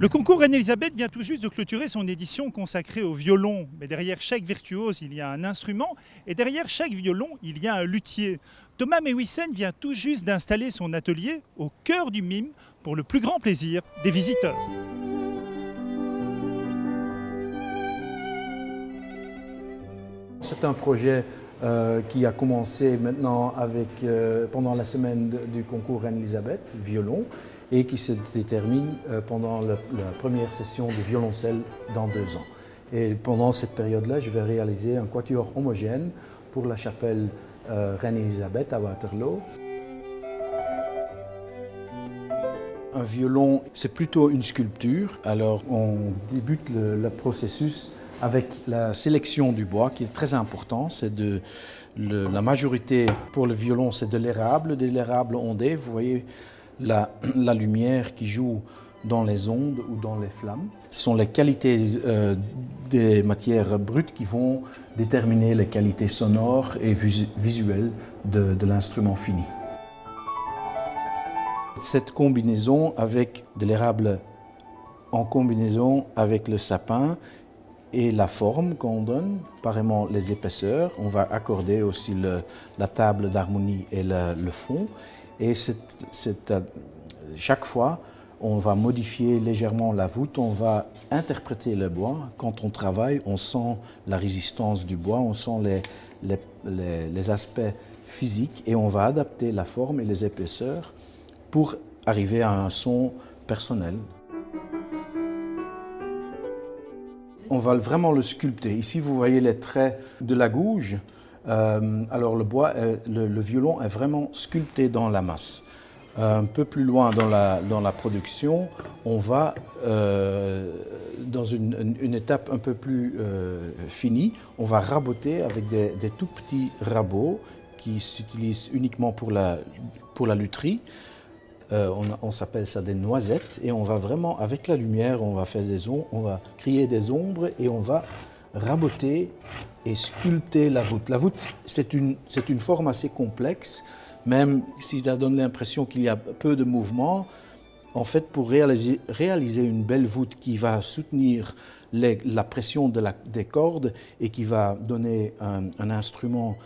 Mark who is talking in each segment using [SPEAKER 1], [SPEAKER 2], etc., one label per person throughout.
[SPEAKER 1] Le concours Reine-Élisabeth vient tout juste de clôturer son édition consacrée au violon. Mais derrière chaque virtuose, il y a un instrument et derrière chaque violon, il y a un luthier. Thomas Mewissen vient tout juste d'installer son atelier au cœur du mime pour le plus grand plaisir des visiteurs.
[SPEAKER 2] C'est un projet qui a commencé maintenant pendant la semaine du concours Reine-Élisabeth, violon, et qui se détermine pendant la première session de violoncelle dans 2 ans. Et pendant cette période-là, je vais réaliser un quatuor homogène pour la chapelle Reine-Élisabeth à Waterloo. Un violon, c'est plutôt une sculpture. Alors on débute le processus avec la sélection du bois qui est très important. La majorité pour le violon, c'est de l'érable ondé. Vous voyez la lumière qui joue dans les ondes ou dans les flammes. Ce sont les qualités des matières brutes qui vont déterminer les qualités sonores et visuelles de l'instrument fini. Cette combinaison avec de l'érable en combinaison avec le sapin et la forme qu'on donne, pareillement les épaisseurs, on va accorder aussi la table d'harmonie et le fond. Et chaque fois, on va modifier légèrement la voûte, on va interpréter le bois. Quand on travaille, on sent la résistance du bois, on sent les aspects physiques et on va adapter la forme et les épaisseurs pour arriver à un son personnel. On va vraiment le sculpter. Ici, vous voyez les traits de la gouge. Alors le violon est vraiment sculpté dans la masse. Un peu plus loin dans la production, on va dans une étape un peu plus finie, on va raboter avec des tout petits rabots qui s'utilisent uniquement pour la lutherie. On s'appelle ça des noisettes et on va vraiment, avec la lumière, on va créer des ombres et on va raboter et sculpter la voûte. La voûte, c'est une forme assez complexe, même si ça donne l'impression qu'il y a peu de mouvement. En fait, pour réaliser une belle voûte qui va soutenir la pression des cordes et qui va donner un instrument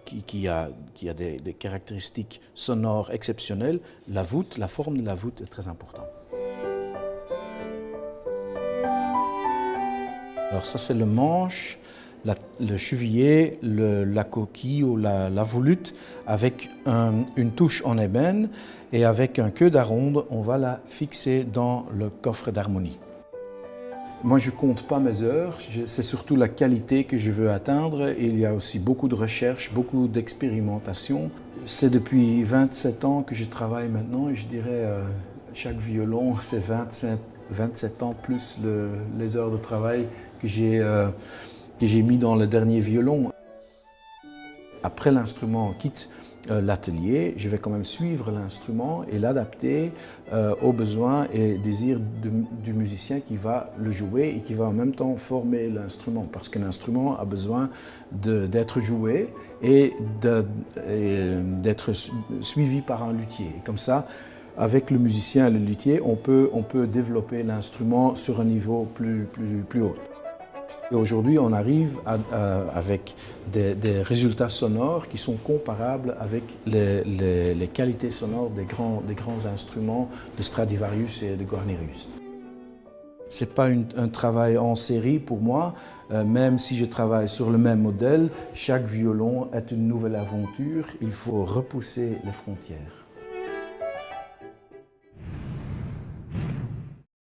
[SPEAKER 2] qui a des caractéristiques sonores exceptionnelles, la forme de la voûte est très importante. Alors ça, c'est le manche, le cheviller, la coquille ou la volute avec une touche en ébène et avec un queue d'aronde, on va la fixer dans le coffre d'harmonie. Moi, je ne compte pas mes heures, c'est surtout la qualité que je veux atteindre. Et il y a aussi beaucoup de recherche, beaucoup d'expérimentation. C'est depuis 27 ans que je travaille maintenant et je dirais chaque violon, c'est 27 ans plus les heures de travail que j'ai mis dans le dernier violon. Après l'instrument quitte l'atelier, je vais quand même suivre l'instrument et l'adapter aux besoins et désirs du musicien qui va le jouer et qui va en même temps former l'instrument. Parce qu'un instrument a besoin d'être joué et d'être suivi par un luthier. Et comme ça, avec le musicien et le luthier, on peut développer l'instrument sur un niveau plus haut. Et aujourd'hui, on arrive avec des résultats sonores qui sont comparables avec les qualités sonores des grands instruments de Stradivarius et de Guarnerius. Ce n'est pas un travail en série pour moi, même si je travaille sur le même modèle, chaque violon est une nouvelle aventure, il faut repousser les frontières.